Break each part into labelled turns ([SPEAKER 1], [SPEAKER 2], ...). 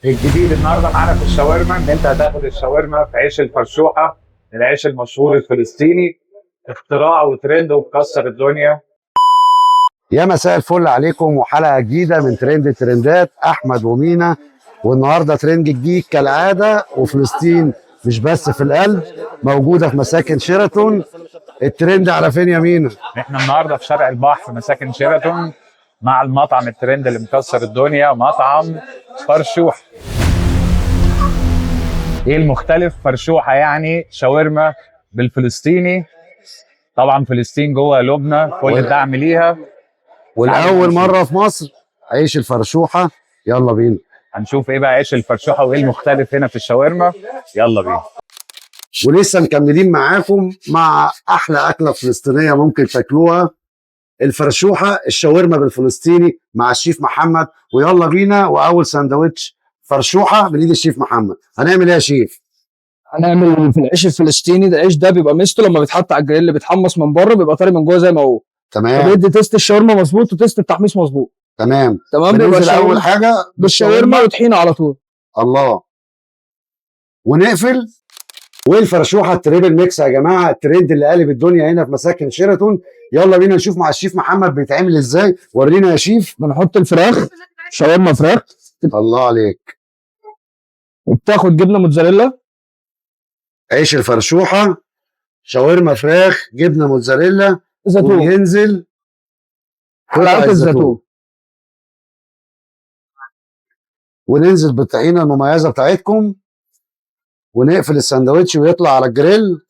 [SPEAKER 1] الجديد النهارده معانا في الشاورما ان انت هتاخد الشاورما في عيش الفرشوحه، العيش المشهور الفلسطيني، اختراع وترند ومكسر الدنيا.
[SPEAKER 2] يا مساء الفل عليكم وحلقه جديده من ترند الترندات. احمد ومينا، والنهارده ترند جديد كالعاده، وفلسطين مش بس في القلب، موجوده في مساكن شيراتون. الترند على فين يا مينا؟
[SPEAKER 1] احنا النهارده في شارع البحر في مساكن شيراتون مع المطعم الترند اللي مكسر الدنيا، مطعم فرشوح. ايه المختلف؟ فرشوحه يعني شاورما بالفلسطيني، طبعا فلسطين جوه قلوبنا، كل الدعم ليها.
[SPEAKER 2] والاول مره في مصر عيش الفرشوحه. يلا بينا
[SPEAKER 1] هنشوف ايه بقى عيش الفرشوحه وايه المختلف هنا في الشاورما. يلا بينا.
[SPEAKER 2] ولسه مكملين معاكم مع احلى اكله فلسطينيه ممكن تاكلوها، الفرشوحه، الشاورما بالفلسطيني مع الشيف محمد. ويلا بينا. واول سندوتش فرشوحه من ايد الشيف محمد. هنعمل ايه يا شيف؟
[SPEAKER 3] هنعمل في العيش الفلسطيني ده. العيش ده بيبقى ميزته لما بيتحط على الجريل بيتحمص من بره، بيبقى طري من جوه زي ما هو،
[SPEAKER 2] تمام
[SPEAKER 3] فبيدي تيست الشاورما مظبوط وتيست التحميص مظبوط.
[SPEAKER 2] تمام.
[SPEAKER 3] بيبقى
[SPEAKER 2] بننزل اول حاجه
[SPEAKER 3] بالشاورما وطحينه على طول.
[SPEAKER 2] الله. ونقفل. والفرشوحه التريبل ميكس يا جماعه، الترند اللي قالب الدنيا هنا في مساكن شيراتون. يلا بينا نشوف مع الشيف محمد بيتعمل ازاي. ورينا يا شيف.
[SPEAKER 3] بنحط الفراخ، شاورما فراخ،
[SPEAKER 2] الله عليك.
[SPEAKER 3] وبتاخد جبنه موتزاريلا،
[SPEAKER 2] عيش الفرشوحه، شاورما فراخ، جبنه موتزاريلا،
[SPEAKER 3] زيتون،
[SPEAKER 2] وينزل
[SPEAKER 3] حلقات الزيتون،
[SPEAKER 2] وننزل بالطحينه المميزه بتاعتكم، ونقفل الساندوتش ويطلع على الجريل.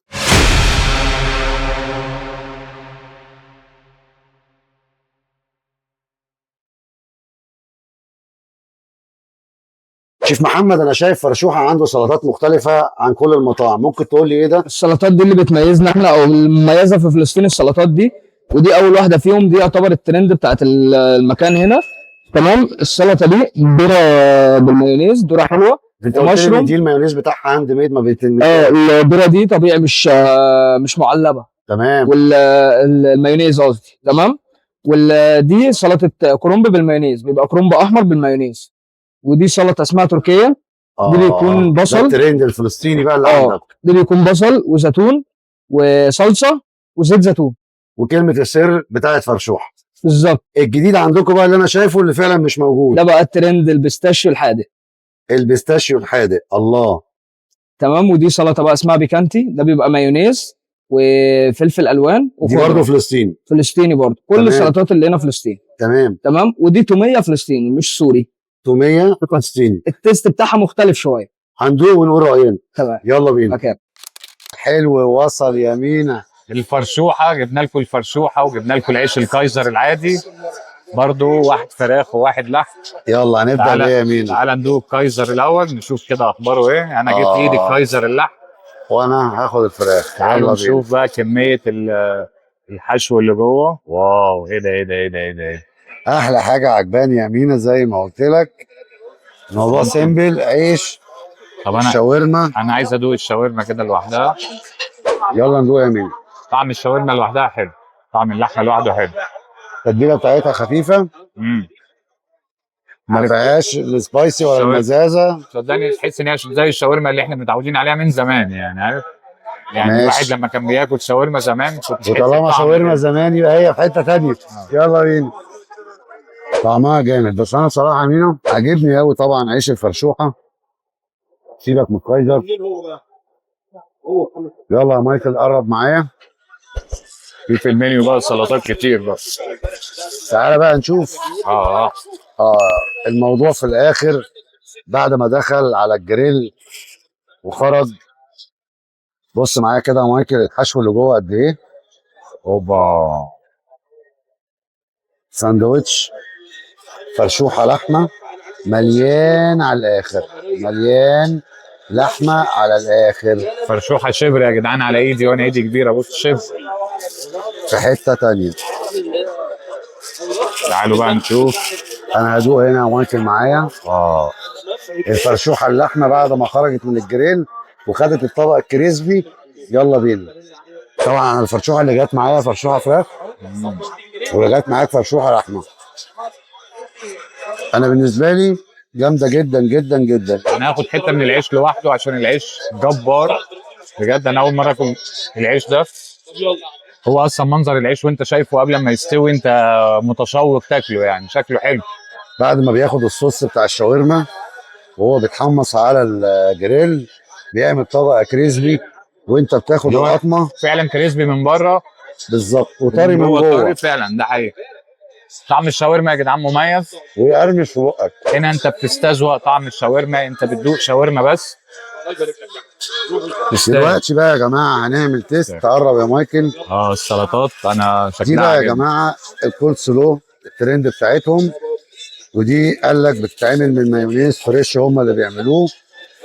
[SPEAKER 2] شيف محمد، انا شايف فرشوحه عنده سلطات مختلفه عن كل المطاعم، ممكن تقول لي ايه ده؟
[SPEAKER 3] السلطات دي اللي بتميزنا احنا او المميزه في فلسطين السلطات دي، ودي اول واحده فيهم. دي يعتبر الترند بتاعت المكان هنا. تمام. السلطه دي ذره بالمايونيز، ذره حلوه،
[SPEAKER 2] انت قلت لي دي المايونيز بتاعها هاند ميد، ما بيتنش.
[SPEAKER 3] الذره دي طبيعي، مش معلبه.
[SPEAKER 2] تمام.
[SPEAKER 3] والمايونيز قصدي. تمام. ودي سلطه كرنب بالمايونيز، بيبقى كرنب احمر بالمايونيز. ودي سلطه اسمها تركيه. دي بيكون بصل.
[SPEAKER 2] ده الترند الفلسطيني بقى اللي عندك.
[SPEAKER 3] دي بيكون بصل وزيتون وصلصه وزيت زيتون.
[SPEAKER 2] وكلمه السر بتاعت فرشوحه
[SPEAKER 3] بالظبط.
[SPEAKER 2] الجديد عندكم بقى اللي انا شايفه اللي فعلا مش موجود،
[SPEAKER 3] ده بقى الترند، البيستاشيو الحادق.
[SPEAKER 2] البيستاشيو الحادق. الله.
[SPEAKER 3] تمام. ودي سلطه بقى اسمها بيكانتي. ده بيبقى مايونيز وفلفل الوان
[SPEAKER 2] دي برضه فلسطيني.
[SPEAKER 3] فلسطيني برضه. كل السلطات اللي هنا فلسطين.
[SPEAKER 2] تمام.
[SPEAKER 3] تمام. ودي توميه فلسطيني مش سوري.
[SPEAKER 2] توميه فلسطيني.
[SPEAKER 3] التيست بتاعها مختلف شويه.
[SPEAKER 2] هندوق ونقول راينا.
[SPEAKER 3] تمام.
[SPEAKER 2] يلا بينا.
[SPEAKER 3] مكان
[SPEAKER 2] حلو. وصل يا مينا.
[SPEAKER 1] الفرشوحه جبنا لكم الفرشوحه وجبنا لكم العيش الكايزر العادي، برضو واحد فراخ وواحد لحم.
[SPEAKER 2] يلا هنبدا بيه يا مينا.
[SPEAKER 1] تعالى ندوق الكايزر الاول نشوف كده اخباره ايه. انا جبت ايدي الكايزر اللحم
[SPEAKER 2] وانا هاخد الفراخ.
[SPEAKER 1] تعالوا نشوف بقى كميه الحشو اللي جوه. واو، ايه ده ايه ده ايه ده ايه ده.
[SPEAKER 2] احلى حاجه عجباني يا مينا زي ما قلت لك، الموضوع سيمبل. عيش.
[SPEAKER 1] طب
[SPEAKER 2] الشاورما.
[SPEAKER 1] انا عايز ادوق الشاورما كده لوحدها.
[SPEAKER 2] يلا ندوق يا مينا.
[SPEAKER 1] طعم الشاورما لوحدها حلو، طعم اللحمه لوحده حلو.
[SPEAKER 2] التتبيله بتاعتها خفيفه، ما فيهاش السبايسي ولا المزازه.
[SPEAKER 1] صدقني تحس ان هي زي الشاورما اللي احنا متعودين عليها من زمان، يعني عارف، يعني الواحد لما كان بياكل شاورما زمان
[SPEAKER 2] وطالما شاورما زمان يبقى هي في حته ثانيه. يلا بينا. طعمها جامد، بس انا صراحه يا مينا عاجبني قوي طبعا عيش الفرشوحه. سيبك من الكايزر. يلا يا مايكل قرب معايا.
[SPEAKER 1] في المنيو بقى سلطات كتير بقى.
[SPEAKER 2] تعالى بقى نشوف. الموضوع في الاخر بعد ما دخل على الجريل وخرج. بص معايا كده يا مايكل، الحشو اللي جوه قد ايه. اوبا. ساندوتش فرشوحه لحمه مليان على الاخر، مليان لحمه على الاخر.
[SPEAKER 1] فرشوحه شبر يا جدعان على ايدي، وانا ايدي كبيره. بص شبر
[SPEAKER 2] في حته تانيه.
[SPEAKER 1] تعالوا بقى نشوف.
[SPEAKER 2] انا هدوق هنا يا مايكل معايا. الفرشوحه اللحمه بعد ما خرجت من الجريل وخدت الطبق الكريسبي. يلا بينا. طبعا الفرشوحه اللي جت معايا فرشوحه فراخ، واللي جت معاك فرشوحه لحمه. انا بالنسبه لي جامده جدا جدا جدا.
[SPEAKER 1] انا هاخد حته من العيش لوحده عشان العيش جبار بجد. انا اول مره اكل العيش ده. هو اصلا منظر العيش وانت شايفه قبل ما يستوي انت متشوق تاكله، يعني شكله حلو.
[SPEAKER 2] بعد ما بياخد الصوص بتاع الشاورما وهو بيتحمص على الجريل بيعمل طبقه كريسبي، وانت بتاخد القطمه
[SPEAKER 1] فعلا كريسبي من بره
[SPEAKER 2] بالظبط وطري من
[SPEAKER 1] طري
[SPEAKER 2] جوه،
[SPEAKER 1] فعلا، ده حقيقي. طعم الشاورما يا جدعان مميز.
[SPEAKER 2] ويقرمش في بقك.
[SPEAKER 1] هنا انت بتستذوق طعم الشاورما، انت بتدوق شاورما بس.
[SPEAKER 2] دلوقتي بقى يا جماعه هنعمل تيست. تقرب يا مايكل.
[SPEAKER 1] السلطات انا شكلها
[SPEAKER 2] دي بقى يا
[SPEAKER 1] عجبني.
[SPEAKER 2] جماعه الكول سلو الترند بتاعتهم، ودي قال لك بتتعمل من مايونيز فريش هم اللي بيعملوه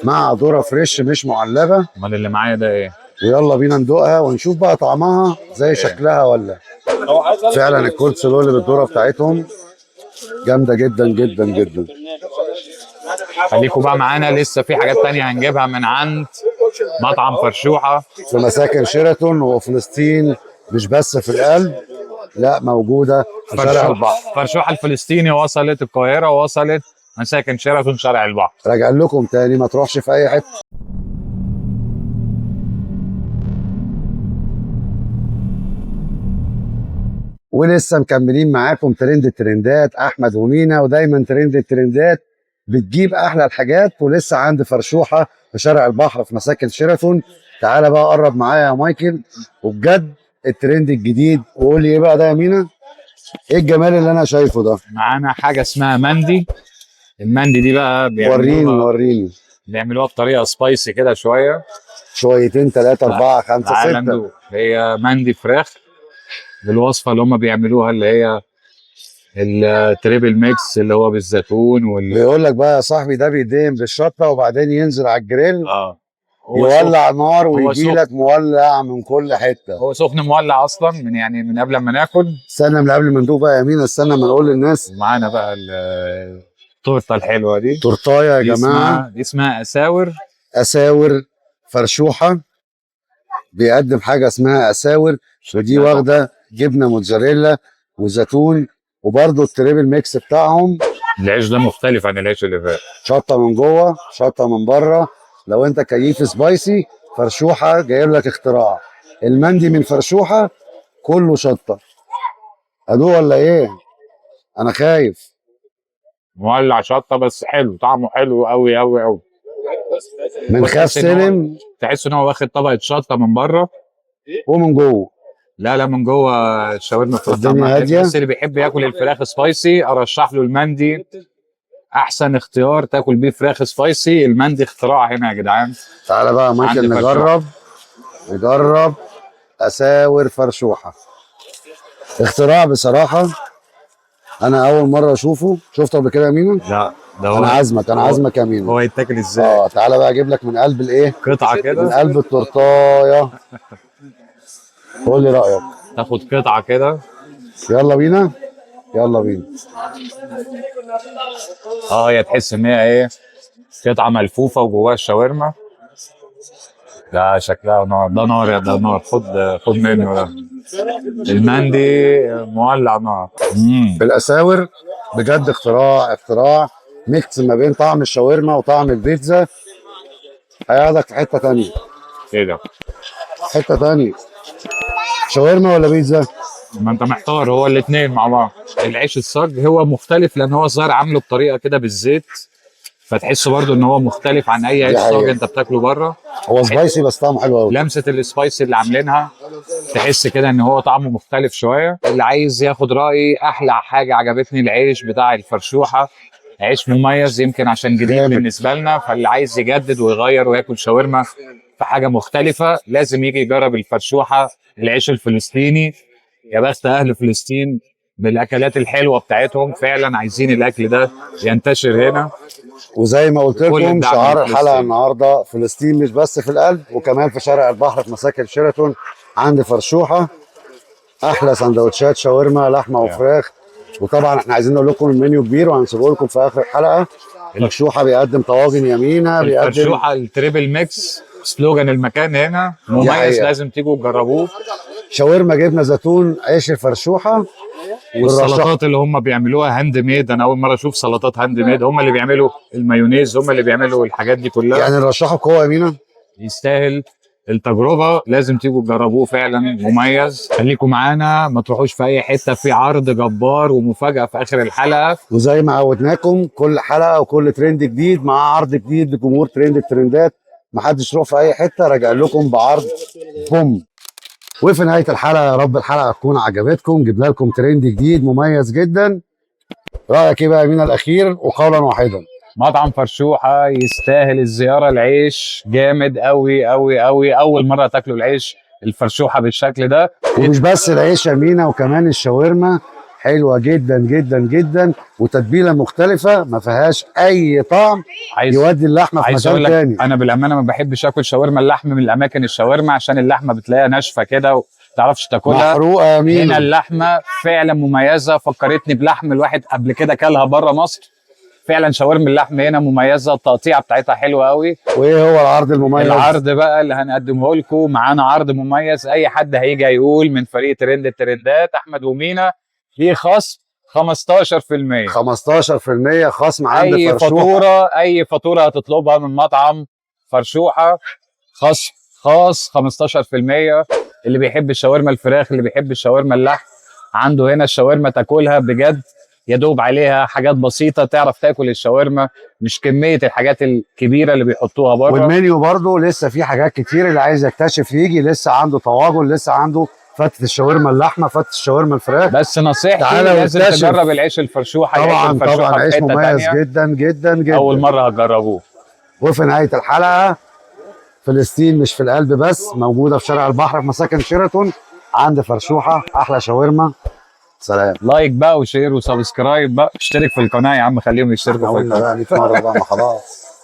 [SPEAKER 2] مع ذره فريش مش معلبه.
[SPEAKER 1] امال اللي معايا ده ايه؟
[SPEAKER 2] ويلا بينا ندوقها ونشوف بقى طعمها زي شكلها ولا. فعلا الكول سلو اللي بالذره بتاعتهم جامده جدا جدا جدا.
[SPEAKER 1] خليكم بقى معانا، لسه في حاجات تانية هنجيبها من عند مطعم فرشوحة
[SPEAKER 2] في مساكن شيراتون وفلسطين، مش بس في القلب، لا موجوده في شارع البحر.
[SPEAKER 1] فرشوحة الفلسطيني وصلت القاهرة ووصلت مساكن شيراتون شارع البحر.
[SPEAKER 2] راجع لكم تاني ما تروحش في اي حته. ولسه مكملين معاكم ترند الترندات احمد ومينا، ودايما ترند الترندات بتجيب احلى الحاجات. ولسه عند فرشوحه في شارع البحر في مساكن شيراتون. تعالى بقى قرب معايا يا مايكل، وبجد الترند الجديد. وقول لي ايه بقى ده يا مينا؟ ايه الجمال اللي انا شايفه ده؟
[SPEAKER 1] معانا حاجة اسمها مندي. المندي دي بقى
[SPEAKER 2] وريني
[SPEAKER 1] بيعملوها بطريقة سبايسي كده شوية،
[SPEAKER 2] شويتين 3 4 5
[SPEAKER 1] تعالى
[SPEAKER 2] 6.
[SPEAKER 1] ندوق. هي مندي فراخ بالوصفة اللي هم بيعملوها اللي هي التريبل ميكس اللي هو بالزيتون
[SPEAKER 2] بيقول لك بقى يا صاحبي ده بيدين بالشطه وبعدين ينزل على الجريل يولع نار ويجي لك مولع من كل حته.
[SPEAKER 1] هو سخن مولع اصلا من قبل ما ناكل.
[SPEAKER 2] استنى من قبل ما ندوق بقى يا مينا، استنى ما نقول للناس.
[SPEAKER 1] ومعانا بقى التورته الحلوه دي.
[SPEAKER 2] تورتايه يا جماعه،
[SPEAKER 1] دي اسمها
[SPEAKER 2] اساور فرشوحه. بيقدم حاجه اسمها اساور، ودي واخده جبنه موتزاريلا وزيتون، وبرده التريبل ميكس بتاعهم.
[SPEAKER 1] العيش ده مختلف عن العيش اللي فات،
[SPEAKER 2] شطه من جوه شطه من بره. لو انت كيف سبايسي فرشوحه جايب لك اختراع. المندي من فرشوحه كله شطه. ادوق ولا ايه؟ انا خايف.
[SPEAKER 1] مولع شطه بس حلو، طعمه حلو قوي قوي قوي.
[SPEAKER 2] من خاف سلم،
[SPEAKER 1] تحس ان هو واخد طبقه شطه من بره
[SPEAKER 2] ومن جوه
[SPEAKER 1] لا من جوه الشاورما
[SPEAKER 2] الدنيا هاديه.
[SPEAKER 1] الناس اللي بيحب ياكل الفراخ سبايسي ارشح له المندي، احسن اختيار تاكل بيه فراخ سبايسي. المندي اختراع هنا يا جدعان.
[SPEAKER 2] تعالى بقى ممكن نجرب اساور فرشوحه. اختراع بصراحه، انا اول مره اشوفه. شفته قبل كده يا مينو؟
[SPEAKER 1] لا ده
[SPEAKER 2] انا عازمك يا مينو.
[SPEAKER 1] هو يتاكل ازاي؟
[SPEAKER 2] تعالى بقى اجيب لك من قلب الايه،
[SPEAKER 1] قطعه كده،
[SPEAKER 2] من قلب التورتايه. قول لي رايك.
[SPEAKER 1] تاخد قطعه كده.
[SPEAKER 2] يلا بينا.
[SPEAKER 1] هي تحس ان هي ايه، قطعه ملفوفه وجواها الشاورما. ده شكلها نار، ده نار. خد منه ده. المندي مولع نار.
[SPEAKER 2] الاساور بجد اختراع ميكس ما بين طعم الشاورما وطعم البيتزا. هياخدك في حته ثانيه.
[SPEAKER 1] ايه ده؟
[SPEAKER 2] حته ثانيه. شاورما ولا بيتزا؟
[SPEAKER 1] ما انت محتار، هو الاثنين مع بعض. العيش الصاج هو مختلف لان هو الظاهر عامله بطريقه كده بالزيت، فتحس برضو ان هو مختلف عن اي عيش صاج انت بتاكله بره.
[SPEAKER 2] هو سبايسي بس طعمه حلو قوي.
[SPEAKER 1] لمسه السبايسي اللي عاملينها تحس كده ان هو طعمه مختلف شويه. اللي عايز ياخد رايي، احلى حاجه عجبتني العيش بتاع الفرشوحه. عيش مميز يمكن عشان جديد بالنسبه لنا، فاللي عايز يجدد ويغير وياكل شاورما في حاجه مختلفه لازم يجي يجرب الفرشوحه. العيش الفلسطيني، يا بخت اهل فلسطين بالاكلات الحلوه بتاعتهم. فعلا عايزين الاكل ده ينتشر هنا.
[SPEAKER 2] وزي ما قلت لكم شعار الحلقه النهارده، فلسطين مش بس في القلب، وكمان في شارع البحر في مساكن شيراتون عند فرشوحه. احلى سندوتشات شاورما لحمه وفراخ. وطبعا احنا عايزين نقول لكم المنيو كبير وهنسيبه لكم في اخر الحلقه. فرشوحه بيقدم طواجن يمينه، بيقدم
[SPEAKER 1] فرشوحه التريبل ميكس. سلوجان المكان هنا مميز، لازم تيجوا تجربوه.
[SPEAKER 2] شاورما جبنه زيتون عيش الفرشوحه،
[SPEAKER 1] والسلطات اللي هم بيعملوها هاند ميد، انا اول مره اشوف سلطات هاند ميد، هم اللي بيعملوا المايونيز، هم اللي بيعملوا الحاجات دي كلها.
[SPEAKER 2] يعني نرشحه بقوه يا مينا.
[SPEAKER 1] يستاهل التجربه، لازم تيجوا تجربوه، فعلا مميز. خليكم معانا، ما تروحوش في اي حته، في عرض جبار ومفاجاه في اخر الحلقه.
[SPEAKER 2] وزي ما عودناكم كل حلقه وكل ترند جديد مع عرض جديد لجمهور ترند الترندات. محدش يروح في اي حته، راجع لكم بعرض بوم. وفي نهايه الحلقه يا رب الحلقه تكون عجبتكم، جبنا لكم ترند جديد مميز جدا. رايك ايه بقى يا مينا الاخير وقولا واحدا؟
[SPEAKER 1] مطعم فرشوحه يستاهل الزياره، العيش جامد قوي قوي قوي، اول مره تاكلوا العيش الفرشوحه بالشكل ده.
[SPEAKER 2] ومش بس العيش يا مينا، وكمان الشاورما حلوه جدا جدا جدا، وتتبيله مختلفه ما فيهاش اي طعم يودي اللحمه في
[SPEAKER 1] عايز
[SPEAKER 2] مكان
[SPEAKER 1] اقول لك
[SPEAKER 2] تاني.
[SPEAKER 1] انا بالامانه ما بحبش اكل شاورما اللحم من الاماكن الشاورما، عشان اللحمه بتلاقيها ناشفه كده وما تعرفش تاكلها.
[SPEAKER 2] محروقه يا
[SPEAKER 1] هنا
[SPEAKER 2] مينا.
[SPEAKER 1] اللحمه فعلا مميزه، فكرتني بلحم الواحد قبل كده كلها بره مصر. فعلا شاورما اللحم هنا مميزه، التقطيعه بتاعتها حلوه قوي.
[SPEAKER 2] وايه هو العرض المميز؟
[SPEAKER 1] العرض بقى اللي هنقدمه لكم، معانا عرض مميز. اي حد هيجي هيقول من فريق ترند الترندات احمد ومينا، ليه خصم 15%.
[SPEAKER 2] 15% خصم عند
[SPEAKER 1] اي
[SPEAKER 2] فرشوحه.
[SPEAKER 1] فاتوره، اي فاتوره هتطلبها من مطعم فرشوحه خصم خاص 15%. اللي بيحب الشاورما الفراخ، اللي بيحب الشاورما اللحم، عنده هنا الشاورما تاكلها بجد، يدوب عليها حاجات بسيطه تعرف تاكل الشاورما، مش كميه الحاجات الكبيره اللي بيحطوها بره.
[SPEAKER 2] والمنيو برضه لسه في حاجات كتير، اللي عايز يكتشف يجي، لسه عنده طواجن، لسه عنده فتة الشاورما اللحمه، فتة الشاورما الفراخ.
[SPEAKER 1] بس نصيحتي
[SPEAKER 2] تعالى
[SPEAKER 1] لازم
[SPEAKER 2] واكتشف.
[SPEAKER 1] تجرب العيش الفرشوحه.
[SPEAKER 2] طبعا
[SPEAKER 1] العيش الفرشوحه
[SPEAKER 2] طبعا عيش
[SPEAKER 1] في حتة
[SPEAKER 2] مميز
[SPEAKER 1] تانية.
[SPEAKER 2] جدا جدا جدا.
[SPEAKER 1] اول مره هتجربوه.
[SPEAKER 2] وفي نهايه الحلقه، فلسطين مش في القلب بس، موجوده في شارع البحر في مساكن شيراتون عند فرشوحه، احلى شاورما. سلام.
[SPEAKER 1] لايك بقى وشير وسبسكرايب بقى، اشترك في القناه يا عم، خليهم يشتركوا في
[SPEAKER 2] قلنا
[SPEAKER 1] القناه.
[SPEAKER 2] بقى 100 مره بقى، ما خلاص.